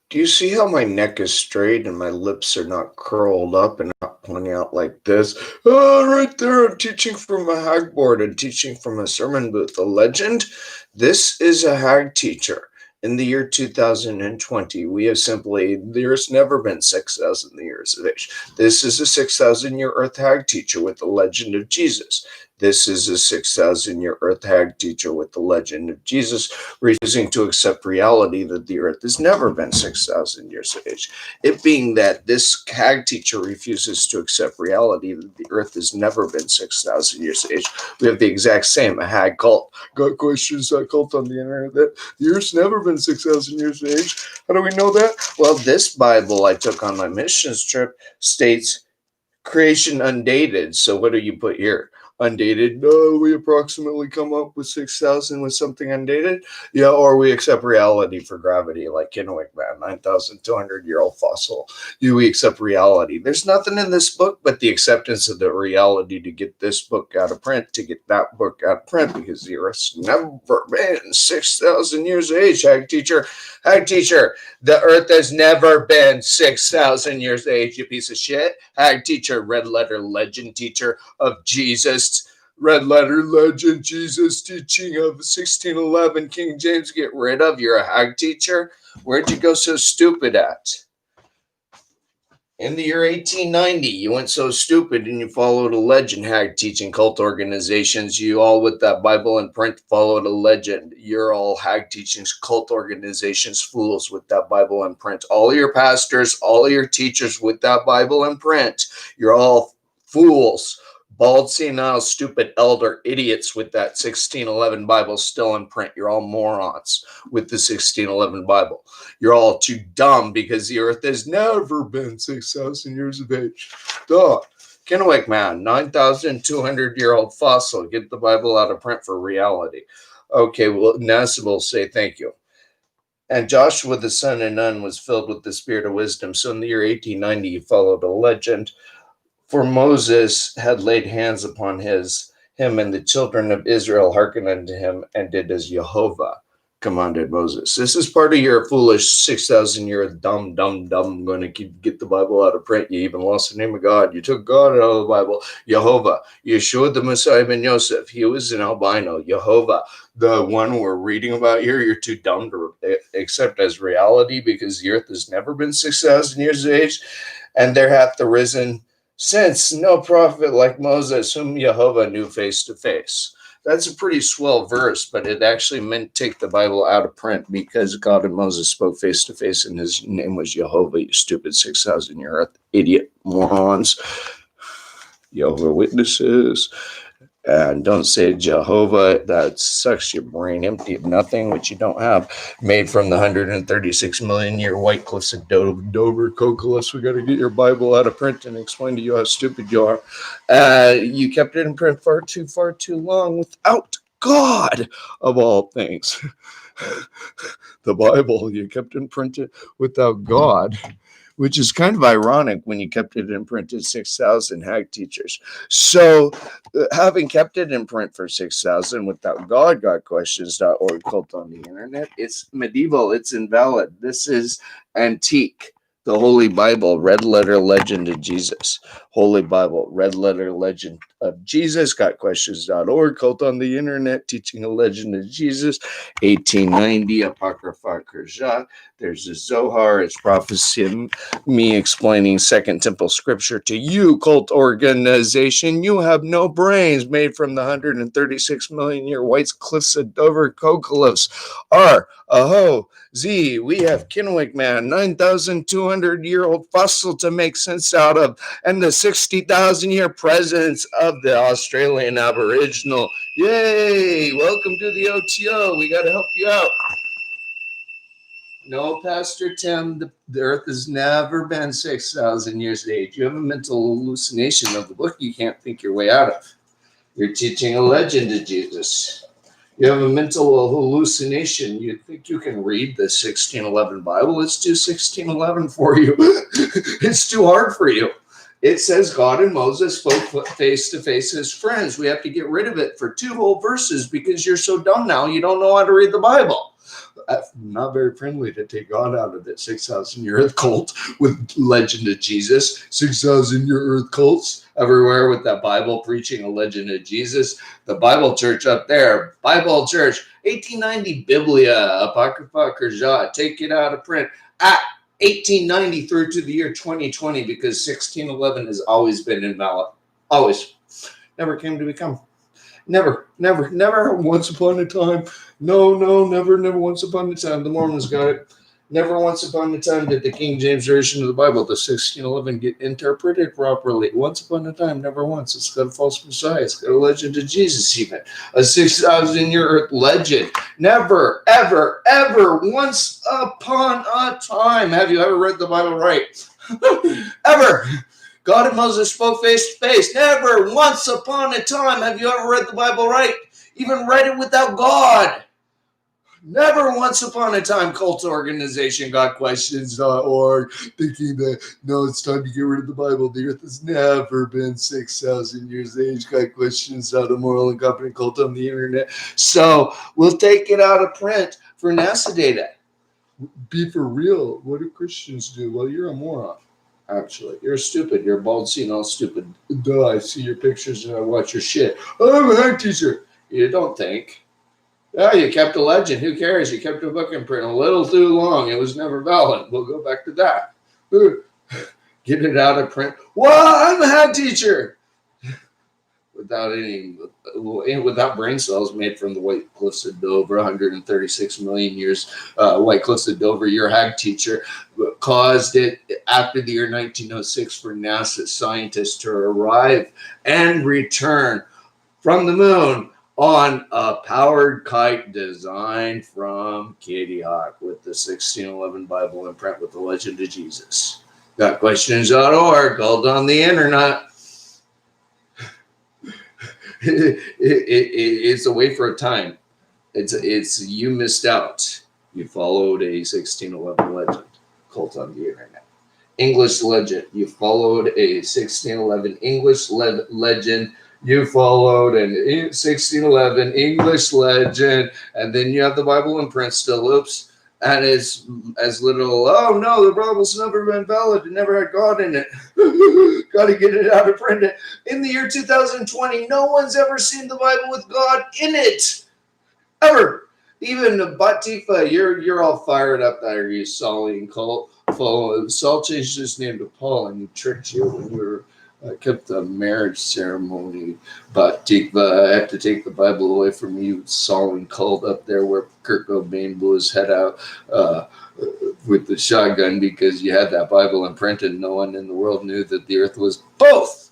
Do you see how my neck is straight and my lips are not curled up and not pointing out like this? Oh, right there, I'm teaching from a hagboard and teaching from a sermon booth. A legend? This is a hag teacher. In the year 2020, we have simply, there's never been 6,000 years of age. This is a 6,000-year earth hag teacher with the legend of Jesus. This is a 6,000-year earth hag teacher with the legend of Jesus, refusing to accept reality that the earth has never been 6,000 years of age. It being that this hag teacher refuses to accept reality that the earth has never been 6,000 years of age. We have the exact same, a hag cult. Got questions that cult on the internet that the earth's never been 6,000 years of age. How do we know that? Well, this Bible I took on my missions trip states creation undated. So what do you put here? Undated? No, we approximately come up with 6,000 with something undated. Yeah, or we accept reality for gravity, like Kennewick Man, 9,200-year-old fossil. Do we accept reality? There's nothing in this book but the acceptance of the reality to get this book out of print, to get that book out of print, because the earth's never been 6,000 years of age. Hag teacher, the earth has never been 6,000 years of age, you piece of shit. Hag teacher, red letter legend teacher of Jesus. Red letter legend Jesus teaching of 1611 King James. Get rid of. You're a hag teacher. Where'd you go so stupid at? In the year 1890, you went so stupid and you followed a legend, hag teaching cult organizations. You all with that Bible in print followed a legend. You're all hag teaching cult organizations, fools with that Bible in print. All your pastors, all your teachers with that Bible in print. You're all fools. Bald, senile, stupid elder idiots with that 1611 Bible still in print. You're all morons with the 1611 Bible. You're all too dumb because the earth has never been 6,000 years of age. Duh. Kennewick Man, 9,200-year-old fossil. Get the Bible out of print for reality. Okay, well, NASA will say thank you. And Joshua the son of Nun was filled with the spirit of wisdom. So in the year 1890, he followed a legend. For Moses had laid hands upon him, and the children of Israel hearkened unto him and did as Jehovah commanded Moses. This is part of your foolish 6,000-year dumb going to get the Bible out of print. You even lost the name of God. You took God out of the Bible. Jehovah. Yeshua the Messiah ben Yosef. He was an albino. Jehovah. The one we're reading about here, you're too dumb to accept as reality because the earth has never been 6,000 years of age. And there hath arisen since no prophet like Moses, whom Jehovah knew face to face. That's a pretty swell verse, but it actually meant take the Bible out of print because God and Moses spoke face to face, and his name was Jehovah, you stupid 6,000-year idiot morons. Jehovah Witnesses. And don't say Jehovah, that sucks your brain empty of nothing, which you don't have. Made from the 136 million year White Cliffs of Dover Coccolus. We got to get your Bible out of print and explain to you how stupid you are. You kept it in print far too long without God, of all things. The Bible, you kept it printed without God, which is kind of ironic when you kept it in print at 6,000 hag teachers. So having kept it in print for 6,000 without God, gotquestions.org cult on the internet, it's medieval, it's invalid. This is antique. The Holy Bible, red letter legend of Jesus. Holy Bible, red letter legend of Jesus. Gotquestions.org, cult on the internet, teaching a legend of Jesus. 1890, Apocrypha Kurjat. There's the Zohar, it's prophecy, me explaining Second Temple scripture to you, cult organization. You have no brains, made from the 136 million year White Cliffs of Dover Coccolus. R, aho, Z, we have Kennewick Man, 9,200-year-old fossil to make sense out of, and the 60,000-year presence of the Australian Aboriginal. Yay! Welcome to the OTO. We got to help you out. No, Pastor Tim, the earth has never been 6,000 years of age. You have a mental hallucination of the book you can't think your way out of. You're teaching a legend of Jesus. You have a mental hallucination. You think you can read the 1611 Bible. Let's do 1611 for you. It's too hard for you. It says God and Moses spoke face to face as friends. We have to get rid of it for 2 whole verses because you're so dumb now you don't know how to read the Bible. not very friendly to take God out of it. 6,000-year earth cult with legend of Jesus. 6,000-year earth cults everywhere with that Bible preaching a legend of Jesus. The Bible church up there, Bible church, 1890 Biblia, Apocrypha Krzha, take it out of print at 1890 through to the year 2020, because 1611 has always been invalid. Always. Never came to become. Never once upon a time. No, never once upon a time. The Mormons got it. Never once upon a time did the King James Version of the Bible, the 1611, get interpreted properly. Once upon a time, never once. It's got a false Messiah. It's got a legend of Jesus even. A 6,000-year legend. Never, ever, once upon a time. Have you ever read the Bible right? Ever. God and Moses spoke face to face. Never once upon a time have you ever read the Bible right. Even read it without God. Never once upon a time, cult organization, GodQuestions.org, thinking that, no, it's time to get rid of the Bible. The earth has never been 6,000 years age. GodQuestions.moral and competent cult on the internet. So we'll take it out of print for NASA data. Be for real. What do Christians do? Well, you're a moron. Actually, you're stupid. You're bald, senile, stupid. Duh, I see your pictures and I watch your shit. I'm a high teacher. You don't think. Yeah, you kept a legend. Who cares? You kept a book in print a little too long. It was never valid. We'll go back to that. Get it out of print. Well, I'm a head teacher. Without brain cells made from the white cliffs of Dover, 136 million years, white cliffs of Dover, your hag teacher caused it after the year 1906 for NASA scientists to arrive and return from the moon on a powered kite designed from Kitty Hawk with the 1611 Bible in print with the legend of Jesus. GodQuestions.org, called on the internet. It's a way for a time. It's you missed out. You followed a 1611 legend, cult on the internet. English legend. You followed a 1611 English legend. You followed an 1611 English legend, and then you have the Bible in print still. Oops. And it's as little, oh no, the Bible's never been valid. It never had God in it. Got to get it out of print. In the year 2020, no one's ever seen the Bible with God in it. Ever. Even Batifa, you're all fired up there, you Saul cult. Saul changed his name to Paul, and he tricked you when you were kept the marriage ceremony. Batifa, I have to take the Bible away from you, Saul and cult up there where Kurt Cobain blew his head out with the shotgun because you had that Bible in print and no one in the world knew that the earth was both.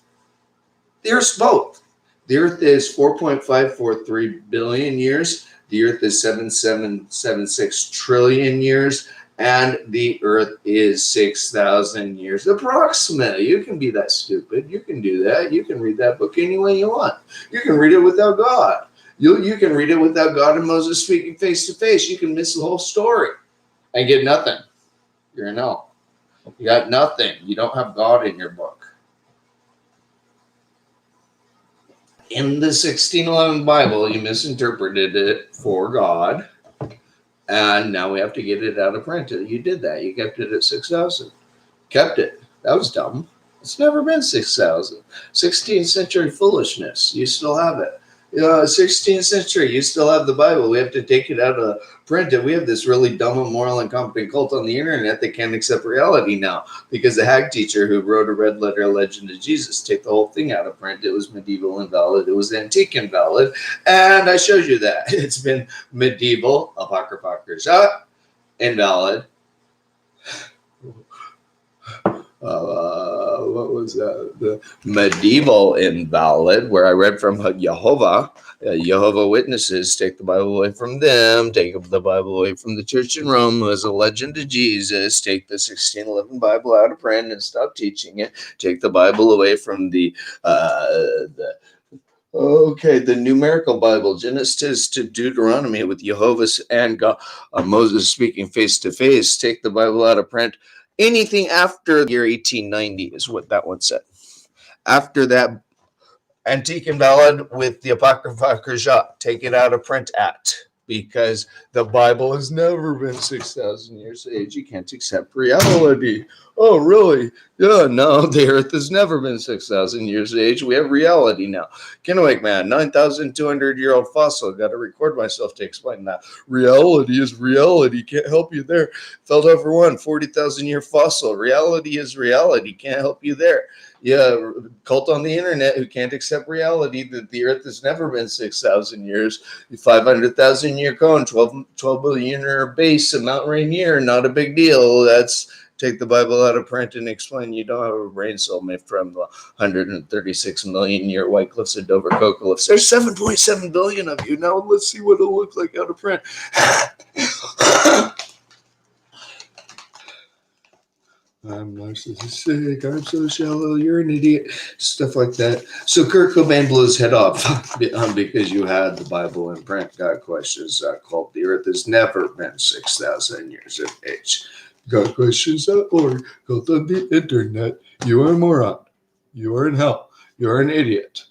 The earth's both. The earth is 4.543 billion years. The earth is 7.776 trillion years. And the earth is 6,000 years approximately. You can be that stupid. You can do that. You can read that book any way you want. You can read it without God. You can read it without God and Moses speaking face to face. You can miss the whole story and get nothing. You're an L. You got nothing. You don't have God in your book. In the 1611 Bible, you misinterpreted it for God. And now we have to get it out of print. You did that. You kept it at 6,000. Kept it. That was dumb. It's never been 6,000. 16th century foolishness. You still have it. 16th century, you still have the Bible. We have to take it out of print. And we have this really dumb, immoral, incompetent cult on the internet that can't accept reality now because the hag teacher who wrote a red letter legend of Jesus take the whole thing out of print. It was medieval invalid. It was antique invalid. And I showed you that. It's been medieval, Apocrypha Krzha, invalid. What was that? The medieval invalid, where I read from Jehovah. Jehovah Witnesses, take the Bible away from them, take the Bible away from the church in Rome, who has a legend of Jesus, take the 1611 Bible out of print and stop teaching it, take the Bible away from the numerical Bible, Genesis to Deuteronomy with Jehovah's and God, Moses speaking face to face, take the Bible out of print. Anything after the year 1890 is what that one said. After that, antique invalid with the Apocrypha Krzha, take it out of print at. because the Bible has never been 6,000 years of age. You can't accept reality. Oh, really? Yeah, no, the earth has never been 6,000 years of age. We have reality now. Kennewick man, 9,200-year-old fossil. Got to record myself to explain that. Reality is reality. Can't help you there. Feldhofer 1, 40,000-year fossil. Reality is reality. Can't help you there. Yeah, cult on the internet who can't accept reality that the earth has never been 6,000 years. 500,000 year cone, 12 billion year base, a Mount Rainier, not a big deal. That's take the Bible out of print and explain you don't have a brain cell made from the 136 million year White Cliffs of Dover Cocoa Cliffs. There's 7.7 billion of you. Now let's see what it'll look like out of print. I'm narcissistic, I'm so shallow, you're an idiot, stuff like that. So Kurt Cobain blew his head off because you had the Bible in print. Got questions called The Earth Has Never Been 6,000 Years of Age. Got questions.org, called on the internet. You are a moron. You are in hell. You're an idiot.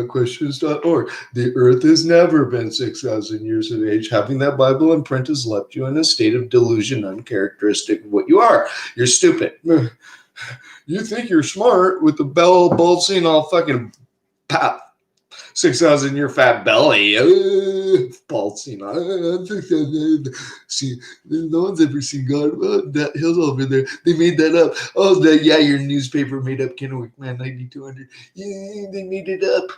Questions.org. The earth has never been 6,000 years of age. Having that Bible in print has left you in a state of delusion uncharacteristic of what you are. You're stupid. You think you're smart with the bald scene all fucking pop. 6,000 year fat belly. Bald scene. See, no one's ever seen God. Oh, that hill's over there. They made that up. Oh, yeah, your newspaper made up Kennewick Man 9200. Yeah, they made it up.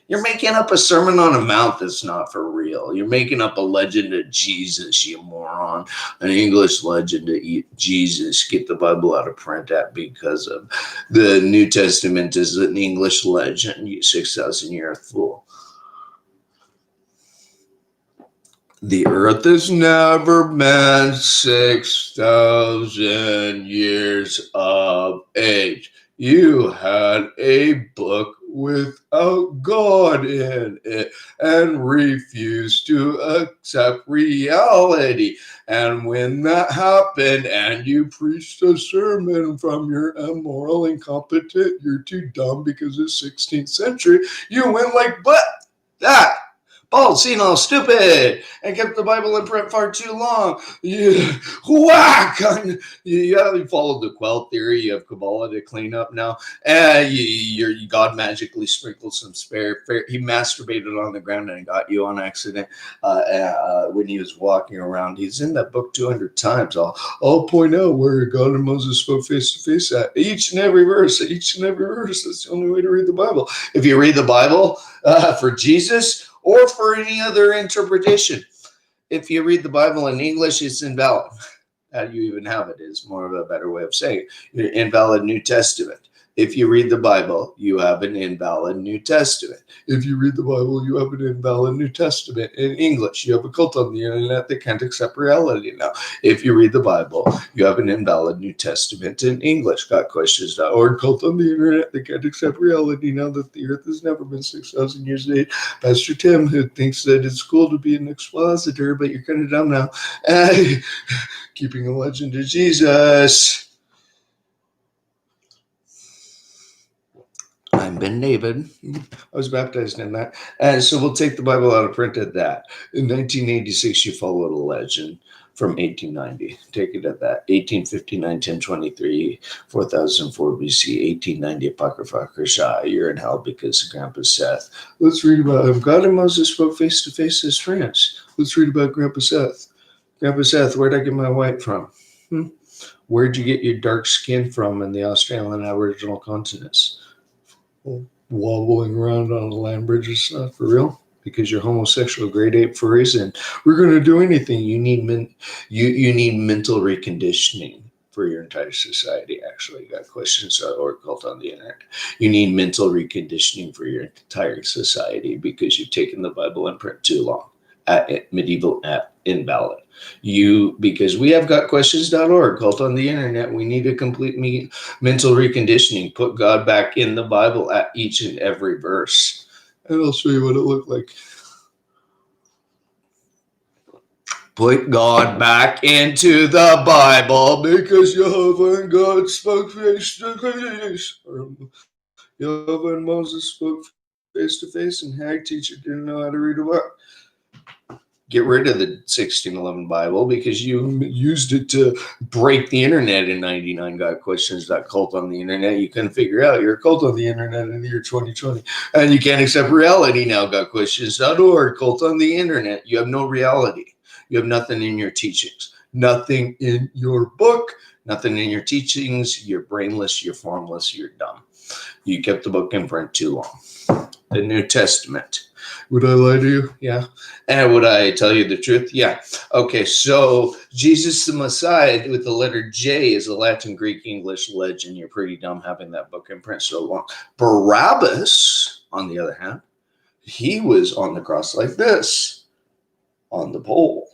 You're making up a Sermon on a Mount that's not for real. You're making up a legend of Jesus, you moron. An English legend of Jesus. Get the Bible out of print at because of the New Testament is an English legend. You 6,000 year fool. The earth has never been 6,000 years of age. You had a book without God in it and refused to accept reality. And when that happened and you preached a sermon from your immoral, incompetent, you're too dumb because it's 16th century, you went like, but that. Bald, senile, stupid, and kept the Bible in print far too long. Whack! You followed the Quell theory. You have Kabbalah to clean up now. God magically sprinkled some spare. He masturbated on the ground and got you on accident when he was walking around. He's in that book 200 times. I'll point out where God and Moses spoke face to face at each and every verse. Each and every verse. That's the only way to read the Bible. If you read the Bible for Jesus, or for any other interpretation. If you read the Bible in English, it's invalid. How do you even have it is more of a better way of saying it. Invalid New Testament. If you read the Bible, you have an invalid New Testament. If you read the Bible, you have an invalid New Testament in English. You have a cult on the internet that can't accept reality now. If you read the Bible, you have an invalid New Testament in English. Got questions.org, cult on the internet that can't accept reality now that the earth has never been 6,000 years of age. Pastor Tim, who thinks that it's cool to be an expositor, but you're kind of dumb now. Keeping a legend of Jesus. I'm Ben David. I was baptized in that. And so we'll take the Bible out of print at that. In 1986, you followed a legend from 1890. Take it at that. 1859, 1023, 4004 BC, 1890 Apocrypha Krishai. You're in hell because of Grandpa Seth. Let's read about God and Moses spoke face to face as friends. Let's read about Grandpa Seth. Grandpa Seth, where'd I get my white from? Where'd you get your dark skin from in the Australian Aboriginal continents? Wobbling around on a land bridge is not for real because you're homosexual grade 8 for a reason. We're going to do anything. You need mental reconditioning for your entire society. Actually, got questions or cult on the internet. You need mental reconditioning for your entire society because you've taken the Bible in print too long. Medieval invalid. Because we have got questions.org, cult on the internet. We need a complete mental reconditioning. Put God back in the Bible at each and every verse. And I'll show you what it looked like. Put God back into the Bible because Jehovah and God spoke face to face. Jehovah and Moses spoke face to face, and Hag teacher didn't know how to read a book. Get rid of the 1611 Bible because you used it to break the internet in 99gotquestions.cult on the internet. You couldn't figure out you're a cult on the internet in the year 2020. And you can't accept reality now, gotquestions.org, cult on the internet. You have no reality. You have nothing in your teachings, nothing in your book, nothing in your teachings. You're brainless, you're formless, you're dumb. You kept the book in print too long. The New Testament. Would I lie to you? Yeah. And would I tell you the truth? Yeah. Okay, so Jesus the Messiah with the letter J is a Latin, Greek, English legend. You're pretty dumb having that book in print so long. Barabbas, on the other hand, he was on the cross like this, on the pole.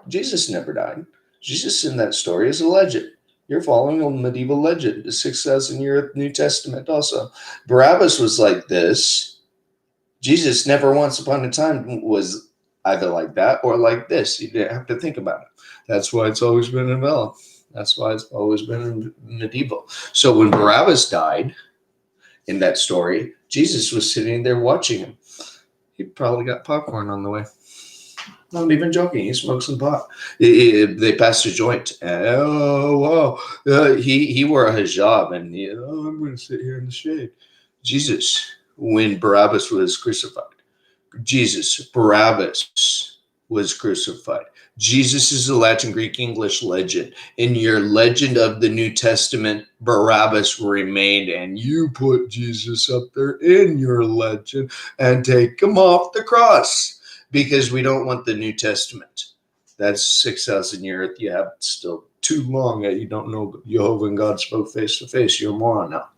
Jesus never died. Jesus in that story is a legend. You're following a medieval legend, the 6,000-year New Testament also. Barabbas was like this. Jesus never once upon a time was either like that or like this. You didn't have to think about it. That's why it's always been in Vellum. That's why it's always been medieval. So when Barabbas died in that story, Jesus was sitting there watching him. He probably got popcorn on the way. Not even joking. He smoked some pot. They passed a joint. Oh, wow. He wore a hijab and I'm going to sit here in the shade. Jesus, when Barabbas was crucified. Barabbas was crucified. Jesus is a Latin, Greek, English legend. In your legend of the New Testament, Barabbas remained, and you put Jesus up there in your legend and take him off the cross because we don't want the New Testament. That's 6,000 years. You have still too long that you don't know Jehovah and God spoke face to face. You're a moron now.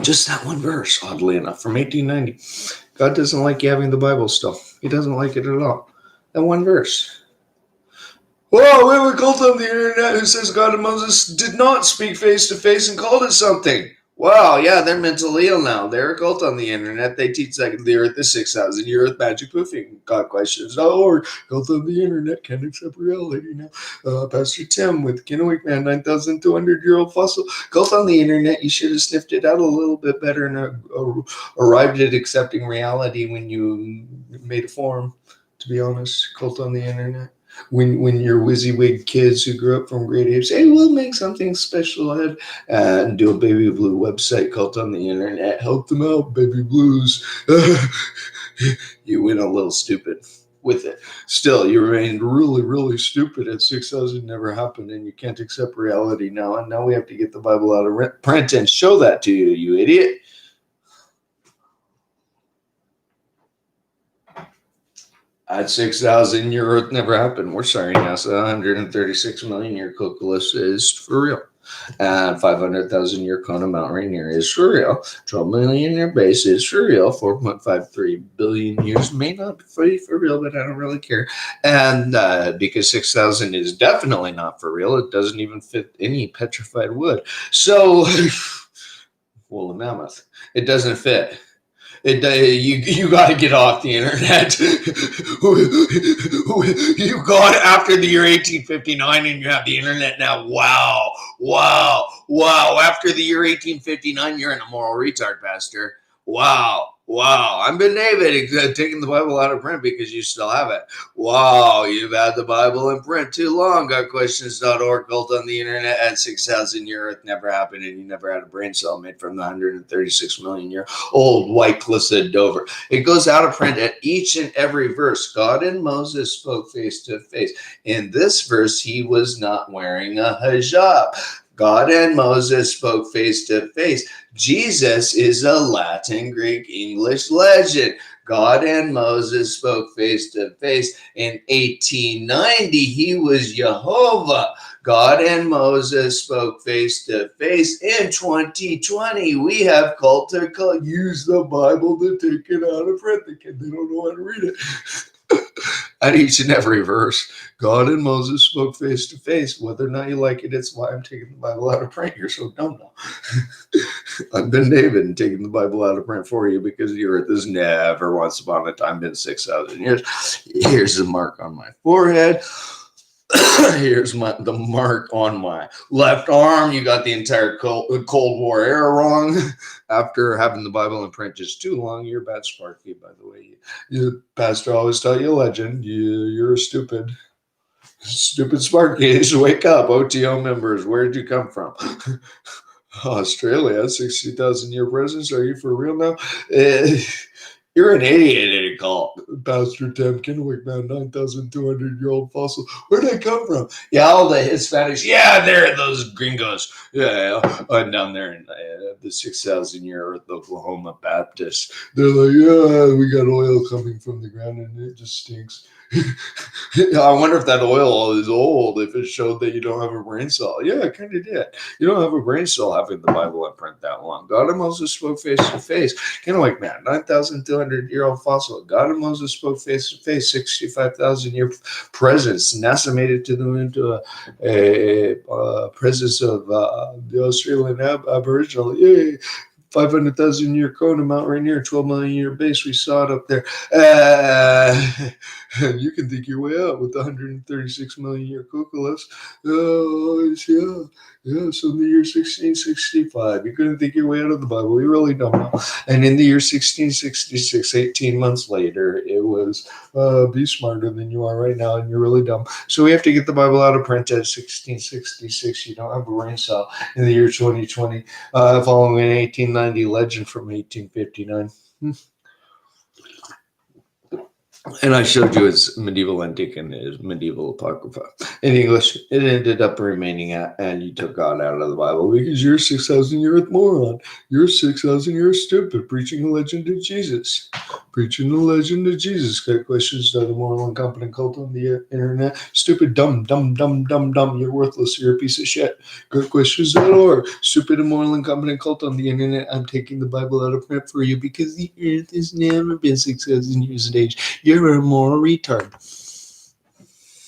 Just that one verse, oddly enough, from 1890. God doesn't like you having the Bible still. He doesn't like it at all. That one verse. Whoa, we have a cult on the internet who says God and Moses did not speak face to face and called it something. Wow, yeah, they're mentally ill now. They're a cult on the internet. They teach that the earth is 6,000 year earth magic poofing. Gotquestions.org. Cult on the internet can't accept reality now. Pastor Tim with Kennewick Man, 9,200-year-old fossil. Cult on the internet. You should have sniffed it out a little bit better and arrived at accepting reality when you made a form, to be honest. Cult on the internet. When your WYSIWYG kids who grew up from Great Apes say, hey, we'll make something special and do a Baby Blue website cult on the internet, help them out, Baby Blues. You went a little stupid with it. Still, you remained really, really stupid at 6,000 never happened, and you can't accept reality now. And now we have to get the Bible out of print and show that to you, you idiot. At 6,000 year earth never happened. We're sorry, NASA. 136 million year Cocculus is for real. And 500,000 year Kona Mount Rainier is for real. 12 million year base is for real. 4.53 billion years may not be for real, but I don't really care. And because 6,000 is definitely not for real, it doesn't even fit any petrified wood. So, woolly mammoth, it doesn't fit. You got to get off the internet. You got after the year 1859 and you have the internet now. Wow. After the year 1859, you're an immoral retard, pastor. Wow. I'm Ben David, taking the Bible out of print because you still have it. Wow, you've had the Bible in print too long. Gotquestions.org, cult on the internet at 6,000 year earth never happened, and you never had a brain cell made from the 136 million year old White Cliffs of Dover. It goes out of print at each and every verse. God and Moses spoke face to face. In this verse, he was not wearing a hijab. God and Moses spoke face to face. Jesus is a Latin, Greek, English legend. God and Moses spoke face to face. In 1890, he was Jehovah. God and Moses spoke face to face. In 2020, we have cult to use the Bible to take it out of print. They don't know how to read it. At each and every verse, God and Moses spoke face to face. Whether or not you like it, it's why I'm taking the Bible out of print. You're so dumb now. I've been David and taking the Bible out of print for you because the earth has never once upon a time been 6,000 years. Here's the mark on my forehead. Here's the mark on my left arm. You got the entire Cold War era wrong. After having the Bible in print just too long, you're bad, Sparky, by the way. Your pastor always taught you a legend. You're stupid. Stupid Sparky. Wake up, OTO members. Where did you come from? Australia, 60,000 year presence. Are you for real now? You're an idiot, didn't call Pastor Tim Kennewick, man, 9,200-year-old fossil. Where'd they come from? Yeah, all the Hispanics. Yeah, they're those gringos. Yeah, down there in the 6,000-year Oklahoma Baptist. They're like, yeah, we got oil coming from the ground and it just stinks. I wonder if that oil is old, if it showed that you don't have a brain cell. Yeah, it kind of did. You don't have a brain cell having the Bible in print that long. God and Moses spoke face to face. Kennewick, man, 9,200-year-old fossil. God and Moses spoke face to face. 65,000-year presence. NASA made it to the moon to a presence of the Australian Aboriginal. Yay! 500,000-year cone Mount Rainier, 12 million year base. We saw it up there. And you can think your way out with the 136 million year Cuculus. Oh, yeah. So in the year 1665, you couldn't think your way out of the Bible. You really don't know. And in the year 1666, 18 months later, it was be smarter than you are right now, and you're really dumb. So we have to get the Bible out of print at 1666. You don't have a brain cell in the year 2020, following an 1890 legend from 1859. And I showed you its medieval antique and its medieval apocrypha. In English, it ended up remaining and you took God out of the Bible because you're 6,000-year moron. You're 6,000-year stupid, preaching a legend of Jesus. Preaching the legend of Jesus. Got questions to the moral and competent cult on the internet. Stupid, dumb. You're worthless. You're a piece of shit. Got questions.org. Stupid, immoral, and competent cult on the internet. I'm taking the Bible out of print for you because the earth has never been 6,000 years of age. You're a moral retard.